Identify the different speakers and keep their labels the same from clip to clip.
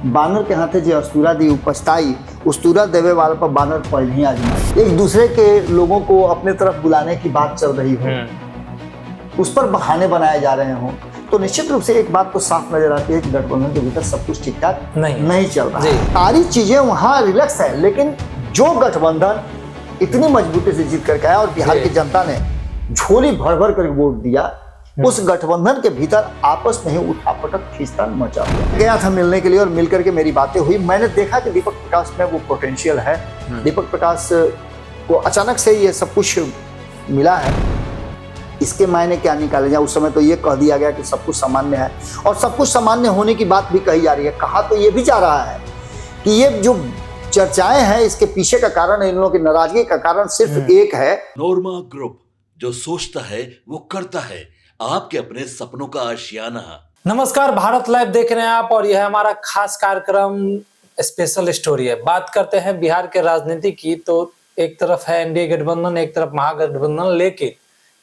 Speaker 1: बानर के हाथे जे अस्तूरा दी उपस्ताई, उस्तूरा देवे वाले पर बानर पहले ही आजमाई। एक दूसरे के लोगों को अपने तरफ बुलाने की बात चल रही हो, उस पर बहाने बनाए जा रहे हो, तो निश्चित रूप से एक बात तो साफ नजर आती है कि गठबंधन के भीतर सब कुछ ठीक ठाक नहीं चल रहा है। सारी चीजें वहां रिलैक्स है, लेकिन जो गठबंधन इतनी मजबूती से जीत करके आया और बिहार की जनता ने झोली भर भर कर वोट दिया, उस गठबंधन के भीतर आपस में ही उठापटक खींचतान मचा हुआ। गया था मिलने के लिए और मिलकर के मेरी बातें हुई। मैंने देखा कि दीपक प्रकाश में वो पोटेंशियल है। दीपक प्रकाश को अचानक से ये सब कुछ मिला है, इसके मायने क्या निकाले जाए। उस समय तो ये कह दिया गया कि सब कुछ सामान्य है, और सब कुछ सामान्य होने की बात भी कही जा रही है। कहा तो ये भी जा रहा है कि ये जो चर्चाएं हैं, इसके पीछे का कारण, इन लोगों की नाराजगी का कारण सिर्फ एक है।
Speaker 2: नोरमा ग्रुप, जो सोचता है वो करता है, आपके अपने सपनों का आशियाना।
Speaker 3: नमस्कार, भारत लाइव देख रहे हैं आप, और यह हमारा खास कार्यक्रम स्पेशल स्टोरी है। बात करते हैं बिहार के राजनीति की, तो एक तरफ है एनडीए गठबंधन, एक तरफ महागठबंधन, लेकिन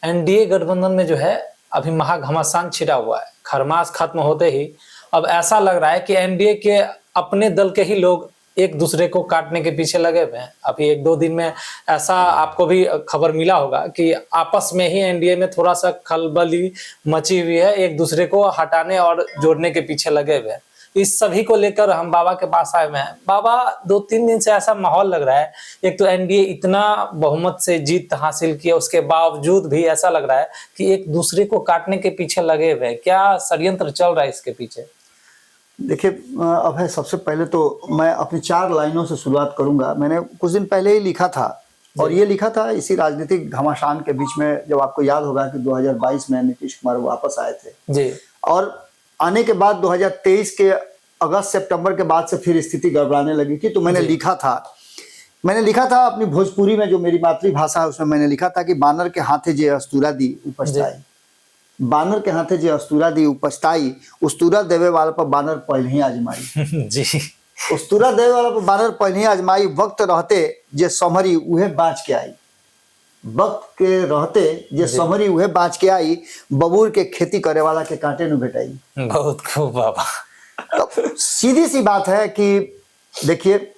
Speaker 3: एनडीए गठबंधन में जो है अभी महाघमासान छिड़ा हुआ है। खरमास खत्म होते ही अब ऐसा लग रहा है कि एनडीए के अपने दल के ही लोग एक दूसरे को काटने के पीछे लगे हुए हैं। अभी एक दो दिन में ऐसा आपको भी खबर मिला होगा कि आपस में ही एनडीए में थोड़ा सा खलबली मची हुई है, एक दूसरे को हटाने और जोड़ने के पीछे लगे हुए हैं। इस सभी को लेकर हम बाबा के पास आए हुए हैं। बाबा, 2-3 दिन से ऐसा माहौल लग रहा है, एक तो एनडीए इतना बहुमत से जीत हासिल किया, उसके बावजूद भी ऐसा लग रहा है कि एक दूसरे को काटने के पीछे लगे हुए हैं। क्या षड्यंत्र चल रहा है इसके पीछे?
Speaker 1: देखिए, अब है, सबसे पहले तो मैं अपनी 4 लाइनों से शुरुआत करूंगा। मैंने कुछ दिन पहले ही लिखा था, और ये लिखा था इसी राजनीतिक घमासान के बीच में, जब आपको याद होगा कि 2022 में नीतीश कुमार वापस आए थे
Speaker 3: जी, और
Speaker 1: आने के बाद 2023 के अगस्त सितंबर के बाद से फिर स्थिति गड़बड़ाने लगी थी। तो मैंने लिखा था अपनी भोजपुरी में, जो मेरी मातृभाषा है, उसमें मैंने लिखा था कि बानर के हाथे जे अस्तूरा दी उपस्ताई, बानर के हाथे जे अस्तूरा दी उपस्ताई, उस्तूरा देवे वाला पर बानर पहले ही आजमाई।
Speaker 3: जी,
Speaker 1: उस्तूरा देवे वाला पर बानर पहले ही आजमाई, वक्त रहते जे समरी उहे बाँच के आई, वक्त के रहते जे समरी उहे बाँच के आई, बबूर के खेती करे वाला के कांटे न भेटाई।
Speaker 3: बहुत खूब बाबा।
Speaker 1: तो सीधी सी बात है कि देखिए,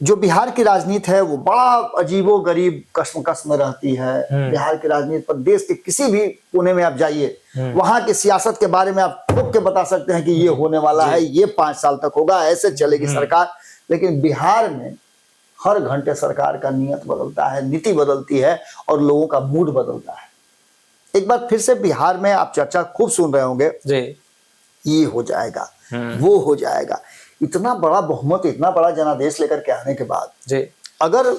Speaker 1: जो बिहार की राजनीति है वो बड़ा अजीबो गरीब कश्मकश में रहती है। बिहार की राजनीति पर देश के किसी भी कोने में आप जाइए, वहां की सियासत के बारे में आप ठोक के बता सकते हैं कि ये होने वाला है, ये 5 साल तक होगा, ऐसे चलेगी सरकार। लेकिन बिहार में हर घंटे सरकार का नियत बदलता है, नीति बदलती है, और लोगों का मूड बदलता है। एक बार फिर से बिहार में आप चर्चा खूब सुन रहे होंगे, ये हो जाएगा, वो हो जाएगा। इतना बड़ा बहुमत, इतना बड़ा जनादेश लेकर के आने के बाद अगर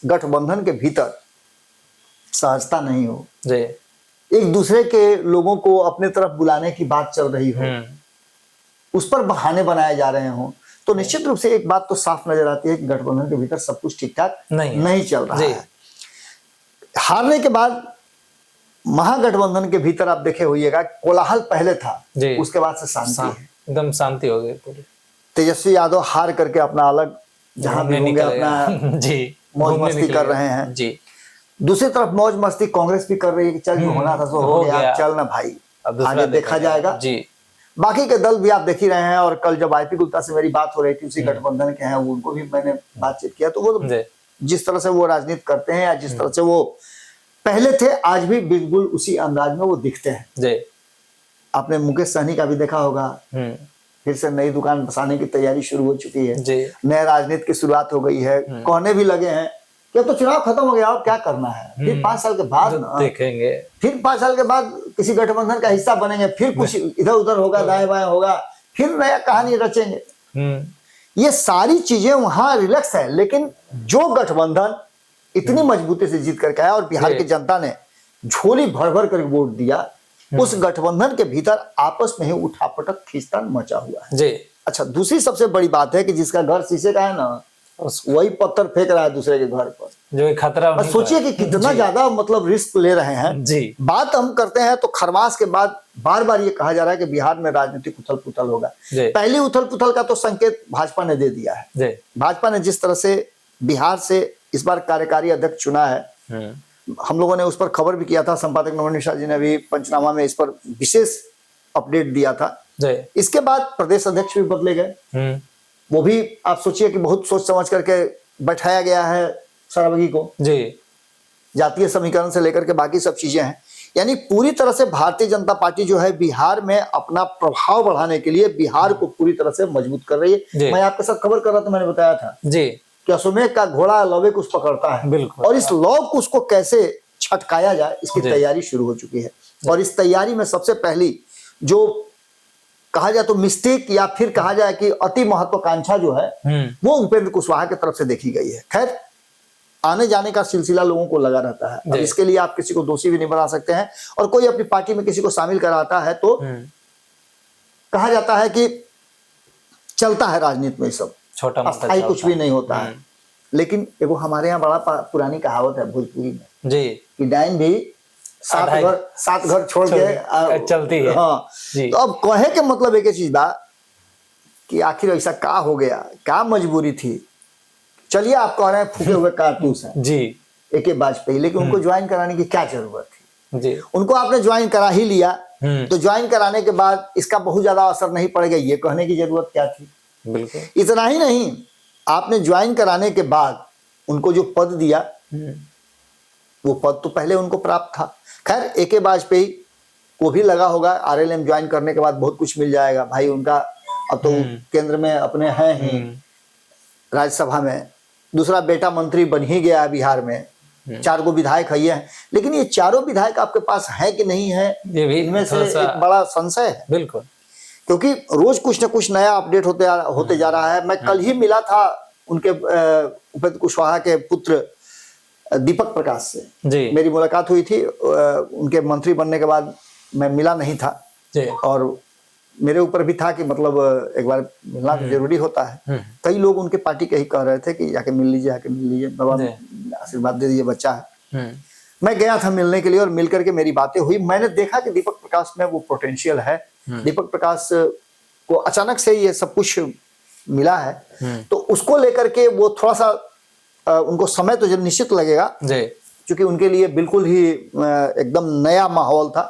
Speaker 1: गठबंधन के भीतर सहजता नहीं हो, एक दूसरे के लोगों को अपने तरफ बुलाने की बात चल रही हो, उस पर बहाने बनाए जा रहे हो, तो निश्चित रूप से एक बात तो साफ नजर आती है कि गठबंधन के भीतर सब कुछ ठीक ठाक नहीं चल रहा है। हारने के बाद महागठबंधन के भीतर आप देखे होइएगा, कोलाहल पहले था, उसके बाद से शांति है,
Speaker 3: एकदम शांति हो गई पूरी।
Speaker 1: तेजस्वी यादव हार करके अपना अलग जहां भी होंगे अपना मौज मस्ती कर रहे हैं जी। दूसरी तरफ मौज मस्ती कांग्रेस भी कर रही है कि चल जो होना था सो हो गया, चल ना भाई, आगे देखा जाएगा जी। बाकी के दल भी आप देख ही रहे हैं, और कल जब आईपी गुप्ता से मेरी बात हो रही थी, उसी गठबंधन के हैं, उनको भी मैंने बातचीत किया, तो वो जिस तरह से वो राजनीति करते हैं, या जिस तरह से वो पहले थे, आज भी बिल्कुल उसी अंदाज में वो दिखते हैं। आपने मुकेश सहनी का भी देखा होगा, फिर से नई दुकान बसाने की तैयारी शुरू हो चुकी है, नए राजनीति की शुरुआत हो गई है। कहने भी लगे हैं कि अब तो चुनाव खत्म हो गया, अब क्या करना है, फिर 5 साल के बाद ना देखेंगे, फिर 5 साल के बाद किसी गठबंधन का हिस्सा बनेंगे, फिर कुछ इधर उधर होगा, दाएं बाएं होगा, फिर नया कहानी रचेंगे। ये सारी चीजें वहां रिलैक्स है, लेकिन जो गठबंधन इतनी मजबूती से जीत करके आया और बिहार की जनता ने झोली भर भर कर वोट दिया, उस गठबंधन के भीतर आपस में ही उठापटक खींचतान मचा हुआ है जी। अच्छा, दूसरी सबसे बड़ी बात है कि जिसका घर शीशे का है ना, वही पत्थर फेंक रहा है दूसरे के घर पर, जो खतरा। सोचिए कि कितना ज्यादा मतलब रिस्क ले रहे हैं जी। बात हम करते हैं तो खरमास के बाद बार बार ये कहा जा रहा है कि बिहार में राजनीतिक उथल पुथल होगा। पहली उथल पुथल का तो संकेत भाजपा ने दे दिया है। भाजपा ने जिस तरह से बिहार से इस बार कार्यकारी अध्यक्ष चुना है, हम लोगों ने उस पर खबर भी किया था, संपादक नवनीत शाह जी ने भी पंचनामा में इस पर विशेष अपडेट दिया था। इसके बाद प्रदेश अध्यक्ष भी बदले गए, वो भी आप सोचिए कि बहुत सोच समझ करके बैठाया गया है शराबगी को
Speaker 3: जी,
Speaker 1: जातीय समीकरण से लेकर के बाकी सब चीजें हैं। यानी पूरी तरह से भारतीय जनता पार्टी जो है बिहार में अपना प्रभाव बढ़ाने के लिए बिहार को पूरी तरह से मजबूत कर रही है। मैं आपके साथ खबर कर रहा था, मैंने बताया था
Speaker 3: जी
Speaker 1: कि अश्वमेध का घोड़ा लवे कुछ पकड़ता है,
Speaker 3: बिल्कुल,
Speaker 1: और इस लौ को उसको कैसे छटकाया जाए इसकी तैयारी शुरू हो चुकी है। और इस तैयारी में सबसे पहली जो कहा जाए तो मिस्टेक या फिर कहा जाए कि अति महत्वाकांक्षा जो है वो उपेंद्र कुशवाहा की तरफ से देखी गई है। खैर आने जाने का सिलसिला लोगों को लगा रहता है, अब इसके लिए आप किसी को दोषी भी नहीं बना सकते हैं। और कोई अपनी पार्टी में किसी को शामिल कराता है तो कहा जाता है कि चलता है राजनीति में सब,
Speaker 3: छोटा
Speaker 1: अस्थायी कुछ भी नहीं होता है। लेकिन एगो हमारे यहाँ बड़ा पुरानी कहावत है भोजपुरी में
Speaker 3: जी
Speaker 1: कि डायन भी सात घर छोड़ के
Speaker 3: चलती है।
Speaker 1: हाँ तो अब कहे के मतलब एक चीज बा कि आखिर ऐसा का हो गया, क्या मजबूरी थी। चलिए आप कह रहे हैं फूके हुए कारतूस हैं
Speaker 3: जी
Speaker 1: AK वाजपेयी, लेकिन उनको ज्वाइन कराने की क्या जरूरत थी
Speaker 3: जी,
Speaker 1: उनको आपने ज्वाइन करा ही लिया तो ज्वाइन कराने के बाद इसका बहुत ज्यादा असर नहीं पड़ेगा ये कहने की जरूरत क्या थी।
Speaker 3: बिल्कुल।
Speaker 1: इतना ही नहीं, आपने ज्वाइन कराने के बाद उनको जो पद दिया वो पद तो पहले उनको प्राप्त था। खैर AK वाजपेयी को भी लगा होगा RLM ज्वाइन करने के बाद बहुत कुछ मिल जाएगा भाई, उनका अब तो केंद्र में अपने हैं ही, राज्यसभा में दूसरा बेटा मंत्री बन ही गया है बिहार में, 4 गो विधायक है हैं। लेकिन ये चारों विधायक आपके पास है कि नहीं है,
Speaker 3: ये भी
Speaker 1: इनमें से एक बड़ा संशय है।
Speaker 3: बिल्कुल,
Speaker 1: क्योंकि रोज कुछ ना कुछ नया अपडेट होते जा रहा है। मैं कल ही मिला था उनके उपेंद्र कुशवाहा के पुत्र दीपक प्रकाश से
Speaker 3: जी,
Speaker 1: मेरी मुलाकात हुई थी। उनके मंत्री बनने के बाद मैं मिला नहीं था
Speaker 3: जी,
Speaker 1: और मेरे ऊपर भी था कि मतलब एक बार मिलना तो जरूरी होता है। कई लोग उनके पार्टी के ही कह रहे थे कि जाके मिल लीजिए, आके मिल लीजिए, बाबा आशीर्वाद दे दीजिए, बच्चा है। मैं गया था मिलने के लिए और मिल करके मेरी बातें हुई। मैंने देखा कि दीपक प्रकाश में वो पोटेंशियल है। दीपक प्रकाश को अचानक से ये सब कुछ मिला है तो उसको लेकर के वो थोड़ा सा उनको समय तो जब निश्चित लगेगा, क्योंकि उनके लिए बिल्कुल ही एकदम नया माहौल था।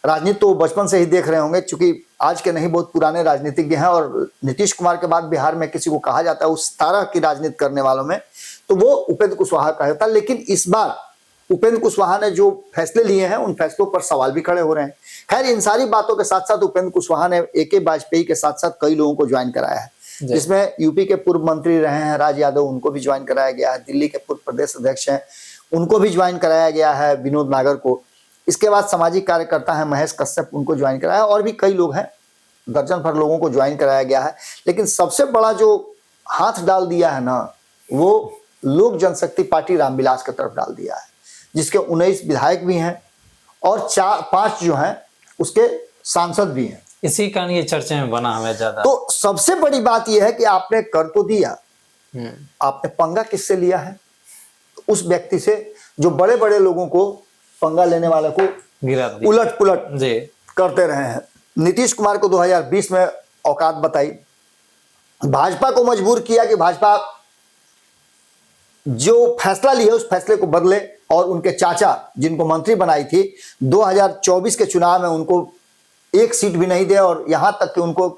Speaker 1: राजनीति तो बचपन से ही देख रहे होंगे, क्योंकि आज के नहीं बहुत पुराने राजनीतिज्ञ हैं और नीतीश कुमार के बाद बिहार में किसी को कहा जाता है उस तरह की राजनीति करने वालों में तो वो उपेंद्र कुशवाहा का होता है। लेकिन इस बार उपेंद्र कुशवाहा ने जो फैसले लिए हैं उन फैसलों पर सवाल भी खड़े हो रहे हैं। खैर इन सारी बातों के साथ साथ उपेंद्र कुशवाहा ने AK वाजपेयी के साथ साथ कई लोगों को ज्वाइन कराया है, जिसमें यूपी के पूर्व मंत्री रहे हैं राज यादव, उनको भी ज्वाइन कराया गया है। दिल्ली के पूर्व प्रदेश अध्यक्ष हैं, उनको भी ज्वाइन कराया गया है, विनोद नागर को। इसके बाद सामाजिक कार्यकर्ता है महेश कश्यप, उनको ज्वाइन कराया, और भी कई लोग हैं, दर्जन भर लोगों को ज्वाइन कराया गया है। लेकिन सबसे बड़ा जो हाथ डाल दिया है ना, वो लोक जनशक्ति पार्टी रामविलास की तरफ डाल दिया है, जिसके 19 विधायक भी हैं और 5 जो हैं उसके सांसद भी हैं।
Speaker 3: इसी कारण ये चर्चे में बना हमें ज्यादा।
Speaker 1: तो सबसे बड़ी बात यह है कि आपने कर तो दिया, आपने पंगा किससे लिया है? उस व्यक्ति से जो बड़े बड़े लोगों को, पंगा लेने वाले को
Speaker 3: गिरा दिया,
Speaker 1: उलट पुलट करते रहे हैं। नीतीश कुमार को 2020 में औकात बताई, भाजपा को मजबूर किया कि भाजपा जो फैसला लिया उस फैसले को बदले, और उनके चाचा जिनको मंत्री बनाई थी 2024 के चुनाव में उनको 1 सीट भी नहीं दे और यहां तक कि उनको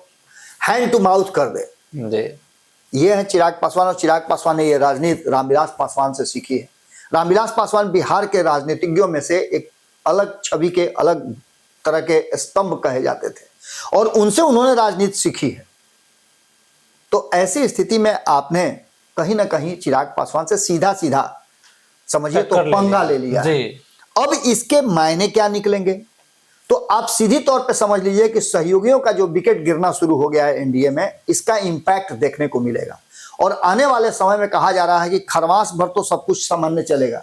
Speaker 1: हैंड टू माउथ कर दे। ये है चिराग पासवान, और चिराग पासवान ने ये राजनीति रामविलास पासवान से सीखी है। रामविलास पासवान बिहार के राजनीतिज्ञों में से एक अलग छवि के, अलग तरह के स्तंभ कहे जाते थे और उनसे उन्होंने राजनीति सीखी है। तो ऐसी स्थिति में आपने कहीं ना कहीं चिराग पासवान से सीधा सीधा समझिए तो पंगा ले लिया है। अब इसके मायने क्या निकलेंगे तो आप सीधी तौर पे समझ लीजिए कि सहयोगियों का जो विकेट गिरना शुरू हो गया है एनडीए में, इसका इंपैक्ट देखने को मिलेगा। और आने वाले समय में कहा जा रहा है कि खरमास भर तो सब कुछ सामान्य चलेगा,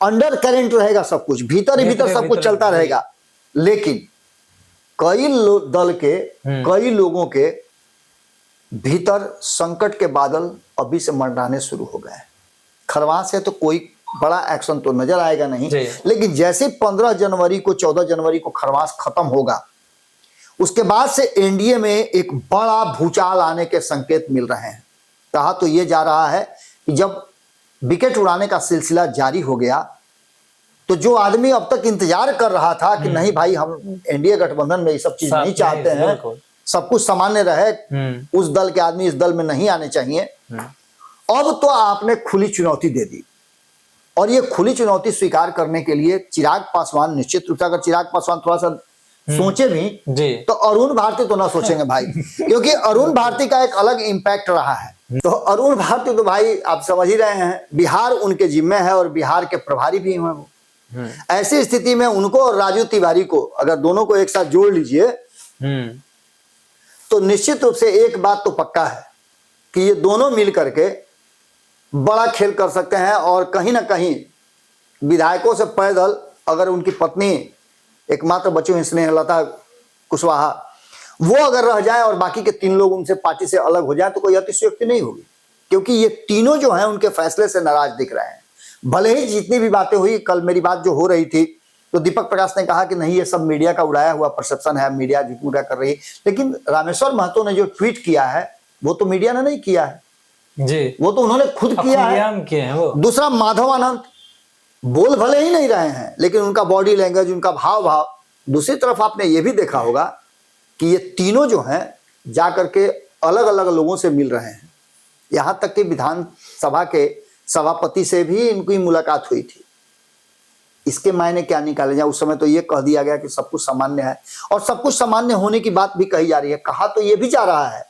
Speaker 1: अंडर करंट रहेगा, सब कुछ भीतर ही भीतर सब कुछ चलता रहेगा। लेकिन कई दल के, कई लोगों के भीतर संकट के बादल अभी से मंडराने शुरू हो गए हैं। खरमास है तो कोई बड़ा एक्शन तो नजर आएगा नहीं, लेकिन जैसे 15 जनवरी को 14 जनवरी को खरमास खत्म होगा, उसके बाद से एनडीए में एक बड़ा भूचाल आने के संकेत मिल रहे हैं। कहा तो ये जा रहा है कि जब विकेट उड़ाने का सिलसिला जारी हो गया तो जो आदमी अब तक इंतजार कर रहा था कि नहीं भाई हम एनडीए गठबंधन में ये सब चीज नहीं चाहते हैं, सब कुछ सामान्य रहे, उस दल के आदमी इस दल में नहीं आने चाहिए। अब तो आपने खुली चुनौती दे दी, और ये खुली चुनौती स्वीकार करने के लिए चिराग पासवान, निश्चित रूप से अगर चिराग पासवान थोड़ा सा सोचे भी तो अरुण भारती तो ना सोचेंगे भाई, क्योंकि अरुण भारती का एक अलग इंपैक्ट रहा है। तो अरुण भारती तो भाई आप समझ ही रहे हैं, बिहार उनके जिम्मे है और बिहार के प्रभारी भी हैं वो। ऐसी स्थिति में उनको और राजू तिवारी को अगर दोनों को एक साथ जोड़ लीजिए तो निश्चित रूप से एक बात तो पक्का है कि ये दोनों मिल करके बड़ा खेल कर सकते हैं। और कहीं ना कहीं विधायकों से पैदल अगर उनकी पत्नी एकमात्र बची हुई स्नेहलता कुशवाहा वो अगर रह जाए और बाकी के 3 लोग उनसे पार्टी से अलग हो जाए तो कोई अतिशयोक्ति नहीं होगी, क्योंकि ये तीनों जो हैं उनके फैसले से नाराज दिख रहे हैं। भले ही जितनी भी बातें हुई, कल मेरी बात जो हो रही थी तो दीपक प्रकाश ने कहा कि नहीं ये सब मीडिया का उड़ाया हुआ परसेप्शन है, मीडिया जो पूरा कर रही है, लेकिन रामेश्वर महतो ने जो ट्वीट किया है वो तो मीडिया ने नहीं किया है जी, वो तो उन्होंने खुद किया है। वो दूसरा माधव आनंद बोल भले ही नहीं रहे हैं लेकिन उनका बॉडी लैंग्वेज, उनका भाव भाव। दूसरी तरफ आपने ये भी देखा होगा कि ये तीनों जो हैं जाकर के अलग अलग लोगों से मिल रहे हैं, यहां तक कि विधानसभा के सभापति से भी इनकी मुलाकात हुई थी। इसके मायने क्या निकाले जाए? उस समय तो ये कह दिया गया कि सब कुछ सामान्य है, और सब कुछ सामान्य होने की बात भी कही जा रही है। कहा तो ये भी जा रहा है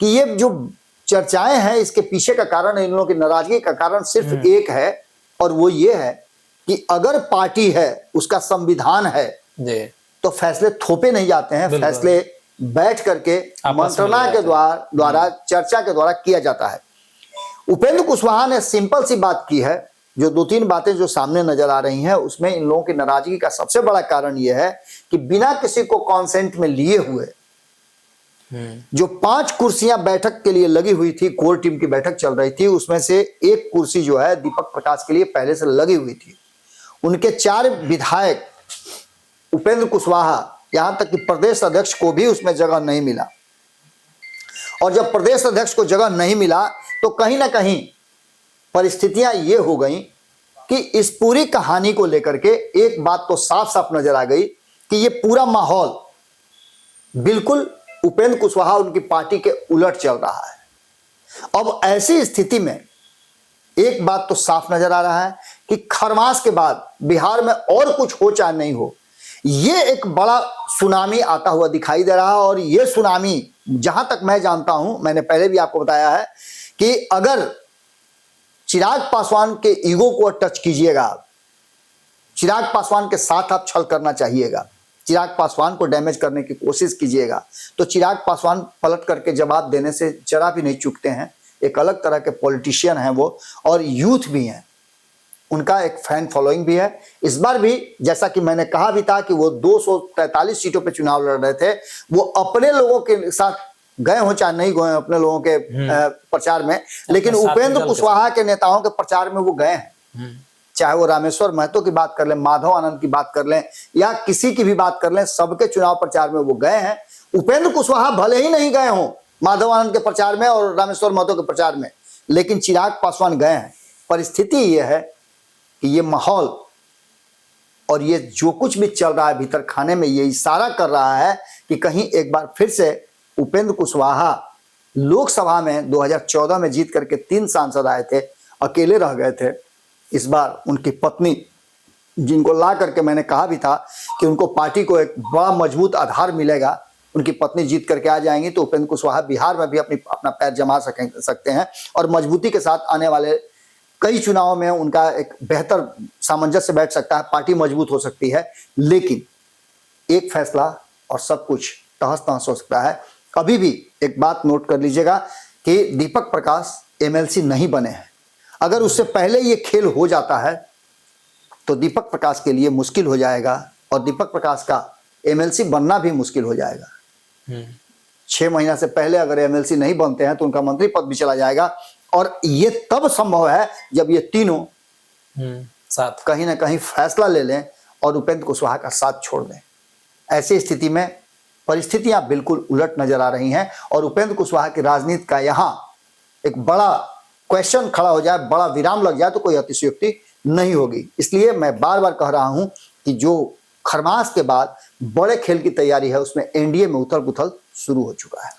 Speaker 1: कि ये जो चर्चाएं हैं इसके पीछे का कारण, इन लोगों की नाराजगी का कारण सिर्फ एक है, और वो ये है कि अगर पार्टी है, उसका संविधान है तो फैसले थोपे नहीं जाते हैं, फैसले बैठ करके मंत्रणा के द्वारा चर्चा के द्वारा किया जाता है। उपेंद्र कुशवाहा ने सिंपल सी बात की है, जो 2-3 बातें जो सामने नजर आ रही हैं उसमें इन लोगों की नाराजगी का सबसे बड़ा कारण यह है कि बिना किसी को कॉन्सेंट में लिए हुए जो 5 कुर्सियां बैठक के लिए लगी हुई थी, कोर टीम की बैठक चल रही थी, उसमें से 1 कुर्सी जो है दीपक प्रकाश के लिए पहले से लगी हुई थी। उनके 4 विधायक उपेंद्र कुशवाहा, यहां तक कि प्रदेश अध्यक्ष को भी उसमें जगह नहीं मिला, और जब प्रदेश अध्यक्ष को जगह नहीं मिला तो कहीं ना कहीं परिस्थितियां ये हो गई कि इस पूरी कहानी को लेकर के एक बात तो साफ साफ नजर आ गई कि ये पूरा माहौल बिल्कुल उपेंद्र कुशवाहा उनकी पार्टी के उलट चल रहा है। अब ऐसी स्थिति में एक बात तो साफ नजर आ रहा है कि खरमास के बाद बिहार में और कुछ हो चाहे नहीं हो, ये एक बड़ा सुनामी आता हुआ दिखाई दे रहा है। और ये सुनामी जहां तक मैं जानता हूं, मैंने पहले भी आपको बताया है कि अगर चिराग पासवान के ईगो को टच कीजिएगा, चिराग पासवान के साथ आप छल करना चाहिएगा, चिराग पासवान को डैमेज करने की कोशिश कीजिएगा, तो चिराग पासवान पलट करके जवाब देने से जरा भी नहीं चूकते हैं। एक अलग तरह के पॉलिटिशियन हैं वो, और यूथ भी हैं, उनका एक फैन फॉलोइंग भी है। इस बार भी जैसा कि मैंने कहा भी था कि वो 243 सीटों पे चुनाव लड़ रहे थे, वो अपने लोगों के साथ गए हो चाहे नहीं गए अपने लोगों के प्रचार में, लेकिन उपेंद्र कुशवाहा के नेताओं के प्रचार में वो गए हैं। चाहे वो रामेश्वर महतो की बात कर लें, माधव आनंद की बात कर लें, या किसी की भी बात कर लें, सबके चुनाव प्रचार में वो गए हैं। उपेंद्र कुशवाहा भले ही नहीं गए हों माधव आनंद के प्रचार में और रामेश्वर महतो के प्रचार में, लेकिन चिराग पासवान गए हैं। परिस्थिति ये है कि ये माहौल और ये जो कुछ भी चल रहा है भीतर खाने में, ये इशारा कर रहा है कि कहीं एक बार फिर से उपेंद्र कुशवाहा लोकसभा में 2014 में जीत करके 3 सांसद आए थे, अकेले रह गए थे। इस बार उनकी पत्नी, जिनको ला करके मैंने कहा भी था कि उनको पार्टी को एक बड़ा मजबूत आधार मिलेगा, उनकी पत्नी जीत करके आ जाएंगी तो उपेंद्र कुशवाहा बिहार में भी अपना पैर जमा सकते हैं, और मजबूती के साथ आने वाले कई चुनावों में उनका एक बेहतर सामंजस्य बैठ सकता है, पार्टी मजबूत हो सकती है। लेकिन एक फैसला और सब कुछ तहस नहस हो सकता है। अभी भी एक बात नोट कर लीजिएगा कि दीपक प्रकाश एमएलसी नहीं बने हैं। अगर उससे पहले ये खेल हो जाता है तो दीपक प्रकाश के लिए मुश्किल हो जाएगा, और दीपक प्रकाश का एमएलसी बनना भी मुश्किल हो जाएगा। 6 महीना से पहले अगर एमएलसी नहीं बनते हैं तो उनका मंत्री पद भी चला जाएगा, और ये तब संभव है जब ये तीनों साथ कहीं ना कहीं फैसला ले लें और उपेंद्र कुशवाहा का साथ छोड़ दें। ऐसी स्थिति में परिस्थितियां बिल्कुल उलट नजर आ रही हैं, और उपेंद्र कुशवाहा की राजनीति का यहाँ एक बड़ा क्वेश्चन खड़ा हो जाए, बड़ा विराम लग जाए तो कोई अतिशयोक्ति नहीं होगी। इसलिए मैं बार बार कह रहा हूं कि जो खरमास के बाद बड़े खेल की तैयारी है उसमें एनडीए में उथल पुथल शुरू हो चुका है।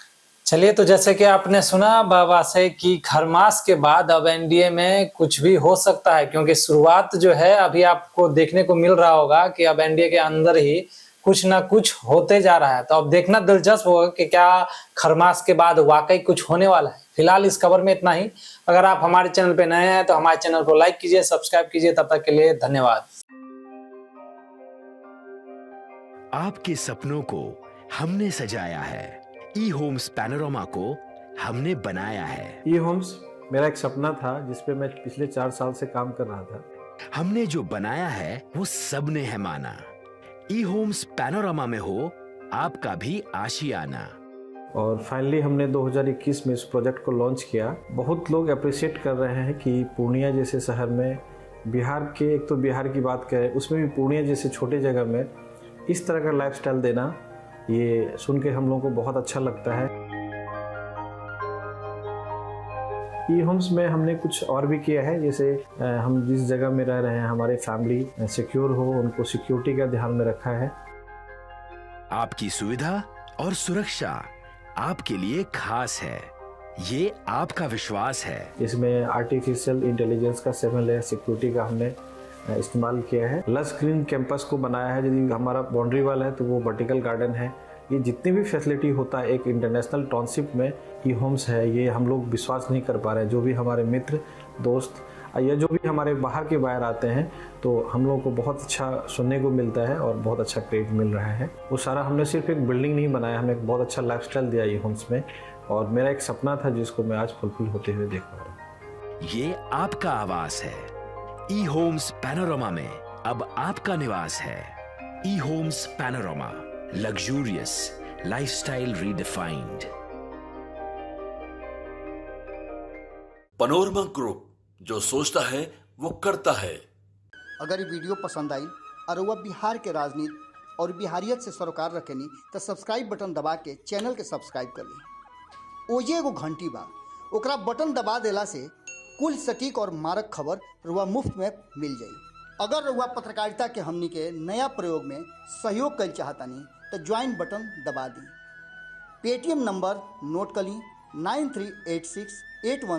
Speaker 3: चलिए, तो जैसे कि आपने सुना बाबा से कि खरमास के बाद अब एनडीए में कुछ भी हो सकता है, क्योंकि शुरुआत जो है अभी आपको देखने को मिल रहा होगा कि अब एनडीए के अंदर ही कुछ ना कुछ होते जा रहा है। तो अब देखना दिलचस्प होगा कि क्या खरमास के बाद वाकई कुछ होने वाला है। फिलहाल इस खबर में इतना ही। अगर आप हमारे चैनल पे नए हैं तो हमारे चैनल को लाइक कीजिए, सब्सक्राइब कीजिए। तब तक के लिए धन्यवाद।
Speaker 4: आपके सपनों को हमने सजाया है, ई होम्स पैनोरामा को हमने बनाया है।
Speaker 5: ई होम्स मेरा एक सपना था जिस पे मैं पिछले 4 साल से काम कर रहा था।
Speaker 4: हमने जो बनाया है वो सबने है माना। ई होम्स पैनोरामा में हो आपका भी आशियाना।
Speaker 5: और फाइनली हमने 2021 में इस प्रोजेक्ट को लॉन्च किया। बहुत लोग अप्रिशिएट कर रहे हैं कि पूर्णिया जैसे शहर में, बिहार के, एक तो बिहार की बात करें उसमें भी पूर्णिया जैसे छोटे जगह में इस तरह का लाइफस्टाइल देना, ये सुन के हम लोगों को बहुत अच्छा लगता है। ई होम्स में हमने कुछ और भी किया है, जैसे हम जिस जगह में रह रहे हैं हमारे फैमिली सिक्योर हो, उनको सिक्योरिटी का ध्यान में रखा है।
Speaker 4: आपकी सुविधा और सुरक्षा आपके लिए खास है, ये आपका विश्वास है।
Speaker 5: इसमें आर्टिफिशियल इंटेलिजेंस का 7 लेयर सिक्योरिटी का हमने इस्तेमाल किया है। लस ग्रीन कैंपस को बनाया है। यदि हमारा बाउंड्री वाल है तो वो वर्टिकल गार्डन है। ये जितनी भी फैसिलिटी होता है एक इंटरनेशनल टाउनशिप में ई होम्स है, ये हम लोग विश्वास नहीं कर पा रहे हैं। जो भी हमारे मित्र दोस्त या जो भी हमारे बाहर के बाहर आते हैं तो हम लोगों को बहुत अच्छा सुनने को मिलता है और बहुत अच्छा क्रेडिट मिल रहा है। वो सारा हमने सिर्फ एक बिल्डिंग नहीं बनाया, हमें एक बहुत अच्छा लाइफस्टाइल दिया ई होम्स में, और मेरा एक सपना था जिसको मैं आज फुलफिल होते हुए देख पा रहा हूँ।
Speaker 4: ये आपका आवास है। ई होम्स पैनोरामा में अब आपका निवास है। E Homes Panorama, luxurious lifestyle redefined.
Speaker 2: Panorama group, जो सोचता है वो करता है।
Speaker 1: अगर ये वीडियो पसंद आई और वह बिहार के राजनीति और बिहारियत से सरोकार रखेनी तो सब्सक्राइब बटन दबा के चैनल के सब्सक्राइब कर ली। ओजे एगो घंटी बा, ओकरा बटन दबा देला से कुल सटीक और मारक खबर रुआ मुफ्त में मिल जाई। अगर रुआ पत्रकारिता के हमनी के नया प्रयोग में सहयोग कर चाहतानी तो ज्वाइन बटन दबा दी। पेटीएम नंबर नोट कर ली 938681